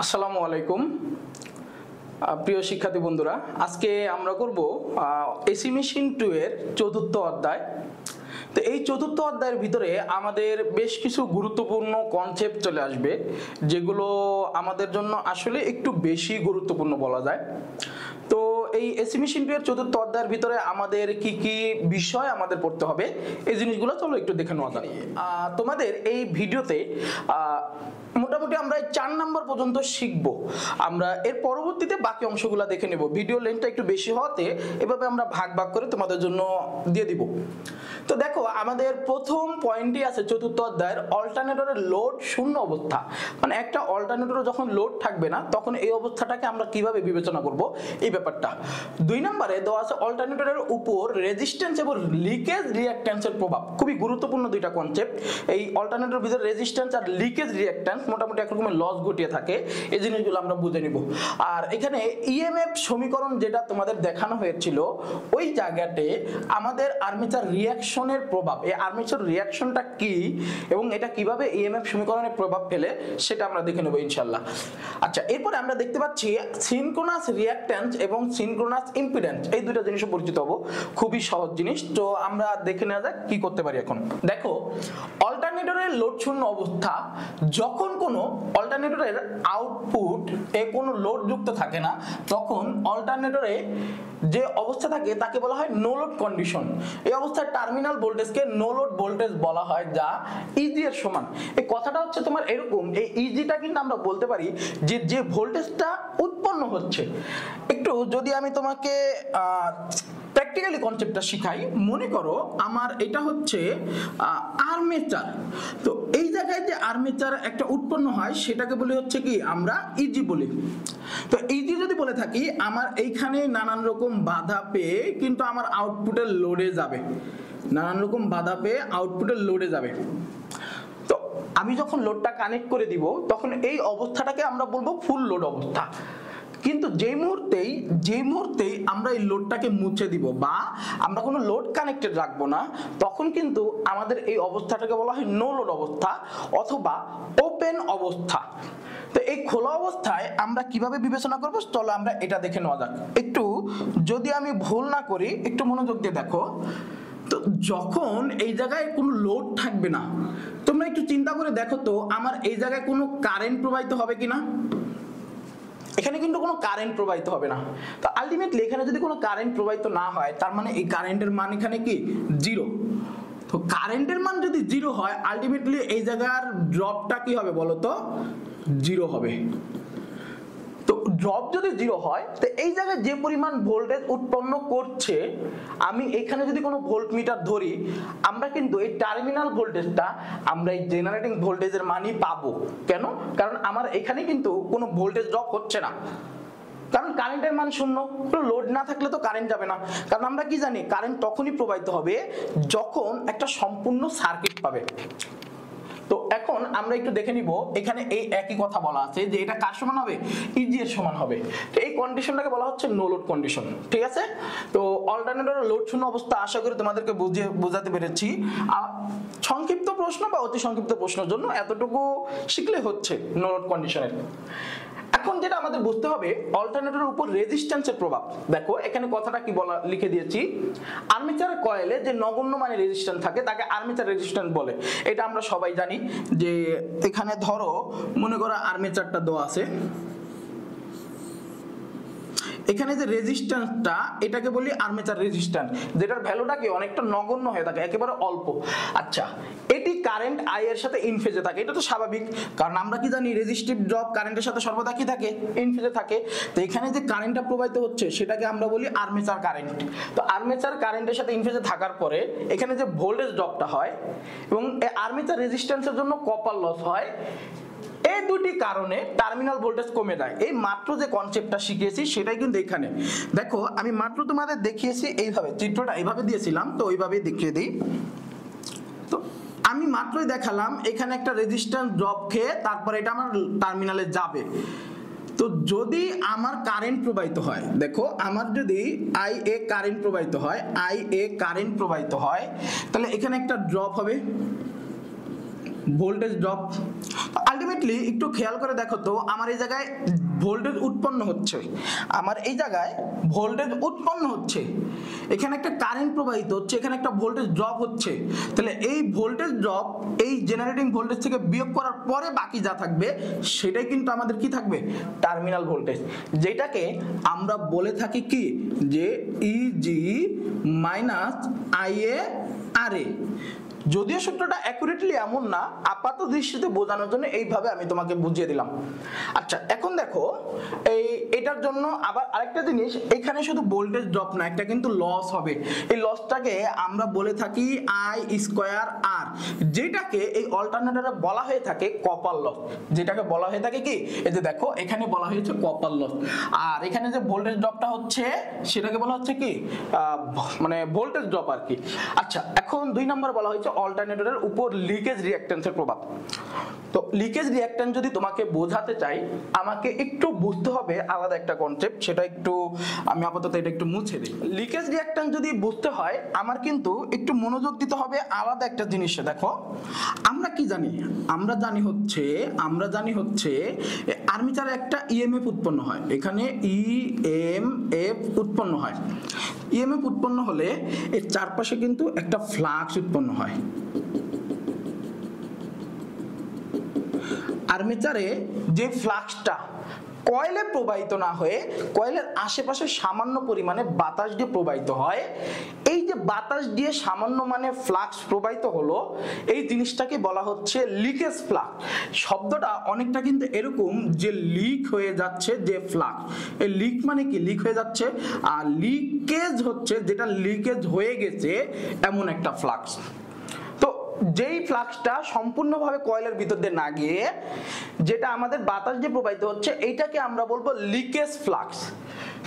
আসসালামু আলাইকুম প্রিয় শিক্ষার্থী বন্ধুরা, আজকে আমরা করব এসি মেশিন 2 এর চতুর্থ অধ্যায়। তো এই চতুর্থ অধ্যায়ের ভিতরে আমাদের বেশ কিছু গুরুত্বপূর্ণ কনসেপ্ট চলে আসবে, যেগুলো আমাদের জন্য আসলে একটু বেশি গুরুত্বপূর্ণ বলা যায়। তো এই এসি মেশিন 2 এর চতুর্থ অধ্যায়ের ভিতরে আমাদের কি কি বিষয় আমাদের পড়তে হবে, এই জিনিসগুলো চলো একটু দেখে নেওয়া যাক। তোমাদের এই ভিডিওতে মোটামুটি আমরা 4 নাম্বার পর্যন্ত শিখবো। আমরা এর পরবর্তীতে বাকি অংশগুলো দেখে নেব। ভিডিও লেন্থটা একটু বেশি হওয়াতে এভাবে আমরা ভাগ ভাগ করে তোমাদের জন্য দিয়ে দিব। তো দেখো, আমাদের প্রথম পয়েন্টই আছে চতুর্থ অধ্যায়ের অল্টারনেটরের লোড শূন্য অবস্থা। মানে একটা অল্টারনেটরে যখন লোড থাকবে না, তখন এই অবস্থাটাকে আমরা কিভাবে বিবেচনা করব, এই ব্যাপারটা। 2 নম্বরে দেওয়া আছে অল্টারনেটরের উপর রেজিস্ট্যান্স এবং লিকেজ রিঅ্যাক্ট্যান্সের প্রভাব। খুবই গুরুত্বপূর্ণ দুইটা কনসেপ্ট। এই অল্টারনেটরের ভিতরে রেজিস্ট্যান্স আর লিকেজ রিঅ্যাক্ট্যান্স মোটামুটি একরকমের লস ঘটিয়ে থাকে, এই জিনিসগুলো আমরা বুঝে নিব। আর এখানে ইএমএফ সমীকরণ যেটা তোমাদের দেখানো হয়েছিল, ওই জায়গাতে আমাদের আর্মেচার রিঅ্যাকশনের প্রভাব, এই আর্মেচার রিঅ্যাকশনটা কি এবং এটা কিভাবে ইএমএফ সমীকরণে প্রভাব ফেলে, সেটা আমরা দেখে নেব ইনশাআল্লাহ। আচ্ছা, এরপরে আমরা দেখতে পাচ্ছি সিনক্রোনাস রিঅ্যাকট্যান্স এবং সিনক্রোনাস ইম্পিডেন্স, এই দুটো জিনিসে পরিচিত হব। খুবই সহজ জিনিস। তো আমরা দেখে নেওয়া যাক কি করতে পারি এখন। দেখো, অল্টারনেটরের লোড শূন্য অবস্থা, যখন কোনো অল্টারনেটরের আউটপুট এ কোনো লোড যুক্ত থাকে না, তখন অল্টারনেটরে যে অবস্থা থাকে তাকে বলা হয় নো লোড কন্ডিশন। এই অবস্থায় টার্মিনাল ভোল্টেজকে নো লোড ভোল্টেজ বলা হয়, যা ইজি এর সমান। এই কথাটা হচ্ছে তোমার এরকম, এই ইজিটা কিন্তু আমরা বলতে পারি যে যে ভোল্টেজটা উৎপন্ন হচ্ছে। একটু যদি আমি তোমাকে প্র্যাকটিক্যালি কনসেপ্টটা শিখাই, মনে করো আমার এটা হচ্ছে আর্মেচার। তো এই জায়গায় যে আর্মেচার একটা উৎপন্ন হয়, সেটাকে বলি হচ্ছে কি আমরা ইজি বলি। তো ইজি যদি বলে থাকি, আমার এইখানে নানান রকম বাধা পেয়ে কিন্তু আমার আউটপুটের লোডে যাবে, নানান রকম বাধা পেয়ে আউটপুটের লোডে যাবে। তো আমি যখন লোডটা কানেক্ট করে দিব, তখন এই অবস্থাটাকে আমরা বলবো ফুল লোড অবস্থা। কিন্তু যেই মুহূর্তেই আমরা এই লোডটাকে মুছে দিব বা আমরা কোনো লোড কানেক্টেড রাখবো না, তখন কিন্তু আমাদের এই অবস্থাটাকে বলা হয় নো লোড অবস্থা অথবা ওপেন অবস্থা। তো এই খোলা অবস্থায় আমরা কিভাবে বিবেচনা করবো, চলো আমরা এটা দেখে নেওয়া যাক। একটু যদি আমি ভুল না করি, একটু মনোযোগ দিয়ে দেখো। তো যখন এই জায়গায় কোনো লোড থাকবে না, তোমরা একটু চিন্তা করে দেখো তো, আমার এই জায়গায় কোনো কারেন্ট প্রবাহিত হবে কিনা। এখানে কিন্তু কোনো কারেন্ট প্রবাহিত হবে না। তো আলটিমেটলি এখানে যদি কোনো কারেন্ট প্রবাহিত না হয়, তার মানে এই কারেন্টের মান এখানে কি জিরো। তো কারেন্টের মান যদি জিরো হয়, আলটিমেটলি এই জায়গার ড্রপটা কি হবে বলো তো, জিরো হবে। তো ড্রপ যদি জিরো হয়, তো এই জায়গায় যে পরিমাণ ভোল্টেজ উৎপন্ন করছে, আমি এখানে যদি কোনো ভোল্ট মিটার ধরি, আমরা কিন্তু এই টার্মিনাল ভোল্টেজটা আমরা এই জেনারেটিং ভোল্টেজের মানই পাবো। কেন? কারণ আমার এখানে কিন্তু কোনো ভোল্টেজ ড্রপ হচ্ছে না, কারণ কারেন্টের মান শূন্য। লোড না থাকলে তো কারেন্ট যাবে না, কারণ আমরা কি জানি, কারেন্ট তখনই প্রবাহিত হবে যখন একটা সম্পূর্ণ সার্কিট পাবে। তো এখন আমরা একটু দেখে নিব, এখানে এই একই কথা বলা আছে যে এটা কার সমান হবে, ইজি এর সমান হবে। তো এই কন্ডিশনটাকে বলা হচ্ছে নো লোড কন্ডিশন। ঠিক আছে? তো অল্টারনেটরের লোড শূন্য অবস্থা আশা করি তোমাদেরকে বোঝাতে পেরেছি। সংক্ষিপ্ত প্রশ্ন বা অতি সংক্ষিপ্ত প্রশ্নের জন্য এতটুকু শিখলে হচ্ছে নো লোড কন্ডিশনের। এখন যেটা আমাদের বুঝতে হবে, অল্টারনেটরের উপর রেজিস্ট্যান্সের প্রভাব। দেখো এখানে কথাটা কি বলা লিখে দিয়েছি, আর্মেচার কয়েলে যে নগণ্য মানে রেজিস্ট্যান্স থাকে তাকে আর্মেচার রেজিস্ট্যান্স বলে। এটা আমরা সবাই জানি। যে এখানে ধরো মনে করো আর্মেচারটা দেওয়া আছে, এখানে যে রেজিস্ট্যান্সটা, এটাকে বলি আর্মেচার রেজিস্ট্যান্স, যেটার ভ্যালুটা কি অনেকটা নগণ্য হয়ে থাকে, একেবারে অল্প। আচ্ছা, এটি কারেন্ট আই এর সাথে ইন ফেজে থাকে। এটা তো স্বাভাবিক, কারণ আমরা কি জানি, রেজিস্টিভ ড্রপ কারেন্টের সাথে সর্বদা কি থাকে, ইন ফেজে থাকে। তো এখানে যে কারেন্টটা প্রবাহিত হচ্ছে, সেটাকে আমরা বলি আর্মেচার কারেন্ট। তো আর্মেচার কারেন্টের সাথে ইন ফেজে থাকার পরে এখানে যে ভোল্টেজ ড্রপটা হয় এবং এই আর্মেচার রেজিস্ট্যান্সের জন্য কপার লস হয়, এই দুটি কারণে টার্মিনাল ভোল্টেজ কমে যায়। এই মাত্র যে কনসেপ্টটা শিখিয়েছি সেটাই কিন্তু এখানে দেখো, আমি মাত্র তোমাদের দেখিয়েছি এইভাবে, চিত্রটা এইভাবে দিয়েছিলাম, তো ওইভাবেই দেখিয়ে দিই। তো আমি মাত্রই দেখালাম এখানে একটা রেজিস্ট্যান্স ড্রপ খেয়ে তারপরে এটা আমার টার্মিনালে যাবে। তো যদি আমার কারেন্ট প্রবাহিত হয়, দেখো আমার যদি আই এ কারেন্ট প্রবাহিত হয়, তাহলে এখানে একটা ড্রপ হবে, ভোল্টেজ ড্রপ। আলটিমেটলি একটু খেয়াল করে দেখো তো, আমার এই জায়গায় ভোল্টেজ উৎপন্ন হচ্ছে, এখানে একটা কারেন্ট প্রবাহিত হচ্ছে, এখানে একটা ভোল্টেজ ড্রপ হচ্ছে। তাহলে এই ভোল্টেজ ড্রপ এই জেনারেটিং ভোল্টেজ থেকে বিয়োগ করার পরে বাকি যা থাকবে সেটাই কিন্তু আমাদের কি থাকবে, টার্মিনাল ভোল্টেজ, যেটাকে আমরা বলে থাকি কি, যে ইজি মাইনাস আইএ আর এ। যদিও সূত্রটা অ্যাকুরেটলি এমন না, আপাত দৃষ্টিতে বোঝানোর জন্য এইভাবে আমি তোমাকে বুঝিয়ে দিলাম। আচ্ছা, এখন দেখো এটার জন্য আবার আরেকটা জিনিস, এখানে শুধু ভোল্টেজ ড্রপ না, একটা কিন্তু লস হবে। এই লসটাকে আমরা বলে থাকি আই স্কোয়ার আর, যেটাকে এই অল্টারনেটরে বলা হয়ে থাকে কপার লস, যেটাকে বলা হয়ে থাকে কি, এই যে দেখো এখানে বলা হয়েছে কপার লস। আর এখানে যে ভোল্টেজ ড্রপটা হচ্ছে সেটাকে বলা হচ্ছে কি, মানে ভোল্টেজ ড্রপ আর কি। আচ্ছা, এখন 2 নাম্বার বলা হয়েছে অল্টারনেটরের উপর লিকেজ রিঅ্যাকট্যান্সের প্রভাব। তো লিকেজ রিঅ্যাকট্যান্স যদি তোমাকে বোঝাতে চাই, আমাকে একটু বুঝতে হবে আলাদা একটা কনসেপ্ট, সেটা একটু আমি আপাতত এটা একটু মুছে দিই। লিকেজ রিঅ্যাকট্যান্স যদি বুঝতে হয় আমার কিন্তু একটু মনোযোগ দিতে হবে আলাদা একটা জিনিসে। দেখো আমরা কি জানি, আমরা জানি হচ্ছে আর্মেচারে একটা ইএমএফ উৎপন্ন হয়, এখানে ইএমএফ উৎপন্ন হয়। ইএমএফ উৎপন্ন হলে এর চারপাশে কিন্তু একটা ফ্লাক্স উৎপন্ন হয়। আর্মেচারে যে ফ্লাক্সটা কয়েলে প্রবাহিত না হয়ে কয়েলের আশেপাশে সামান্য পরিমাণে বাতাস দিয়ে প্রবাহিত হয়, এই যে বাতাস দিয়ে সামান্য মানে ফ্লাক্স প্রবাহিত হলো, এই জিনিসটাকে বলা হচ্ছে লিকেজ ফ্লাক্স। শব্দটা অনেকটা কিন্তু এরকম যে লিক হয়ে যাচ্ছে যে ফ্লাক্স, এই লিক মানে কি, লিক হয়ে যাচ্ছে, আর লিকেজ হচ্ছে যেটা লিকেজ হয়ে গেছে এমন একটা ফ্লাক্স। যেই ফ্লাক্সটা সম্পূর্ণভাবে কয়েলের ভিতর দিয়ে না গিয়ে যেটা আমাদের বাতাস দিয়ে প্রবাহিত হচ্ছে, এইটাকে আমরা বলবো লিকেজ ফ্লাক্স।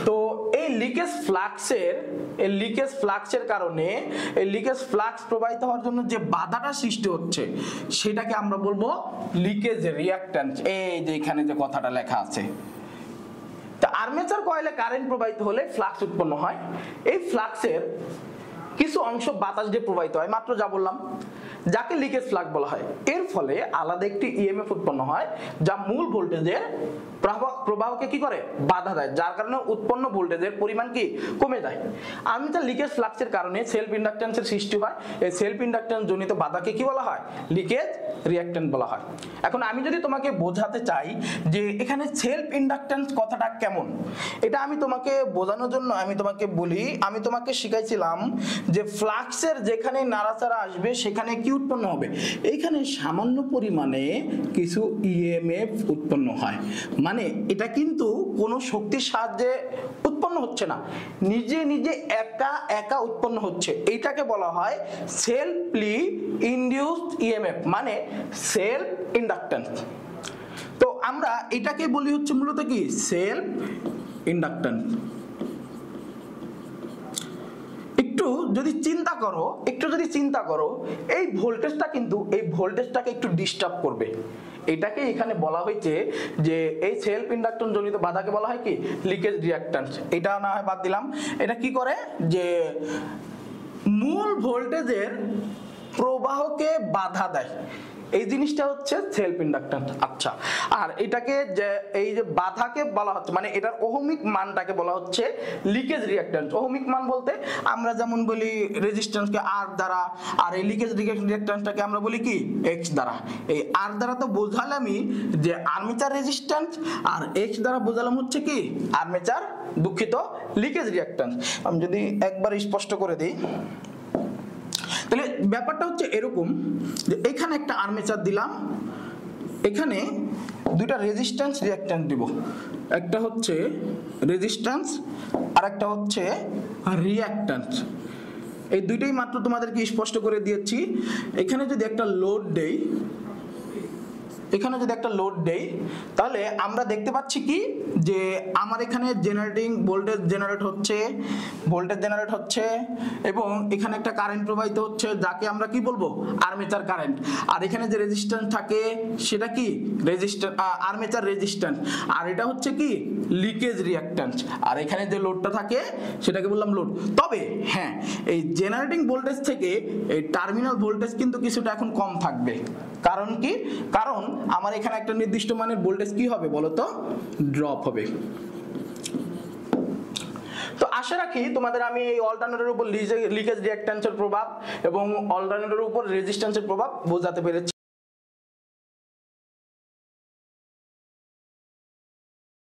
তো এই লিকেজ ফ্লাক্সের কারণে এই লিকেজ ফ্লাক্স প্রবাহিত হওয়ার জন্য যে বাধাটা সৃষ্টি হচ্ছে সেটাকে আমরা বলবো লিকেজ রিঅ্যাকট্যান্স। এই যে এখানে যে কথাটা লেখা আছে, তো আর্মেচার কয়েলে কারেন্ট প্রবাহিত হলে ফ্লাক্স উৎপন্ন হয়। এই ফ্লাক্সের কিছু অংশ বাতাস দিয়ে প্রবাহিত হয়, মাত্র যা বললাম, যাকে লিকেজ ফ্লাক্স বলা হয়। এর ফলে আলাদা একটি ইএমএফ উৎপন্ন হয় যা মূল ভোল্টেজের প্রবাহকে কি করে, বাধা দেয়, যার কারণে উৎপন্ন ভোল্টেজের পরিমাণ কি কমে যায়। আর্মেচার লিকেজ ফ্লাক্সের কারণে সেলফ ইন্ডাকট্যান্সের সৃষ্টি হয়। এই সেলফ ইন্ডাকট্যান্স জনিত বাধাকে কি বলা হয়, লিকেজ রিঅ্যাকট্যান্স বলা হয়। এখন আমি যদি তোমাকে বোঝাতে চাই যে এখানে সেলফ ইন্ডাকট্যান্স কথাটা কেমন, এটা আমি তোমাকে বোঝানোর জন্য আমি তোমাকে বলি, আমি তোমাকে শিখাইছিলাম যে ফ্লাক্সের যেখানে নাড়াচাড়া আসবে সেখানে কি উৎপন্ন হবে, এইখানে সামান্য পরিমাণে কিছু ইএমএফ উৎপন্ন হয়। মানে এটা কিন্তু কোনো শক্তির সাহায্যে উৎপন্ন হচ্ছে না, নিজে নিজে একা উৎপন্ন হচ্ছে। এইটাকে বলা হয় সেলফলি ইনডিউসড ইএমএফ, মানে সেলফ ইন্ডাকট্যান্স। তো আমরা এটাকে বলি হচ্ছে মূলত কি, সেলফ ইন্ডাকট্যান্স। একটু যদি চিন্তা করো এই ভোল্টেজটাকে একটু ডিস্টার্ব করবে। এটাকে এখানে বলা হয়েছে যে এই সেলফ ইন্ডাকট্যান্স জনিত বাধাকে বলা হয় কি, লিকেজ রিঅ্যাকট্যান্স। এটা না হয় বাদ দিলাম। এটা কি করে, যে মূল ভোল্টেজের প্রবাহকে বাধা দেয়, এই জিনিসটা হচ্ছে সেলফ ইন্ডাকট্যান্স। আচ্ছা, আর এটাকে যে এই যে বাধাকে বলা হচ্ছে, মানে এটার ওহমিক মানটাকে বলা হচ্ছে লিকেজ রিঅ্যাকট্যান্স। ওহমিক মান বলতে আমরা যেমন বলি রেজিস্ট্যান্সকে আর দ্বারা, আর এই লিকেজ রিঅ্যাকট্যান্সটাকে আমরা বলি কি, এক্স দ্বারা। এই আর দ্বারা তো বোঝালামই যে আর্মেচার রেজিস্ট্যান্স, আর এক্স দ্বারা বোঝালাম হচ্ছে কি আর্মেচার, লিকেজ রিঅ্যাকট্যান্স। আমি যদি একবার স্পষ্ট করে দিই, তাহলে ব্যাপারটা হচ্ছে এরকম যে এখানে একটা আর্মেচার দিলাম, এখানে দুইটা রেজিস্ট্যান্স রিঅ্যাকট্যান্স দিব, একটা হচ্ছে রেজিস্ট্যান্স আর একটা হচ্ছে রিঅ্যাকট্যান্স। এই দুইটাই মাত্র তোমাদেরকে স্পষ্ট করে দিয়েছি। এখানে যদি একটা লোড দেই, তাহলে আমরা দেখতে পাচ্ছি কি, যে আমার এখানে ভোল্টেজ জেনারেট হচ্ছে এবং এখানে একটা কারেন্ট প্রবাহিত হচ্ছে, যাকে আমরা কি বলবো, আর্মেচার কারেন্ট। আর এখানে যে রেজিস্ট্যান্স থাকে সেটা কি, আর্মেচার রেজিস্ট্যান্স। আর এটা হচ্ছে কি, লিকেজ রিঅ্যাকট্যান্স। আর এখানে যে লোডটা থাকে সেটাকে বললাম লোড। তবে হ্যাঁ, এই জেনারেটিং ভোল্টেজ থেকে এই টার্মিনাল ভোল্টেজ কিন্তু কিছুটা এখন কম থাকবে। কারণ কি, কারণ আমার এখানে একটা নির্দিষ্ট মানের ভোল্টেজ কি হবে বলো তো, ড্রপ হবে। তো আশা রাখি তোমাদের আমি এই অল্টারনেটরের উপর লিকেজ রিঅ্যাকট্যান্সের প্রভাব এবং অল্টারনেটরের উপর রেজিস্ট্যান্সের প্রভাব বোঝাতে পেরেছি।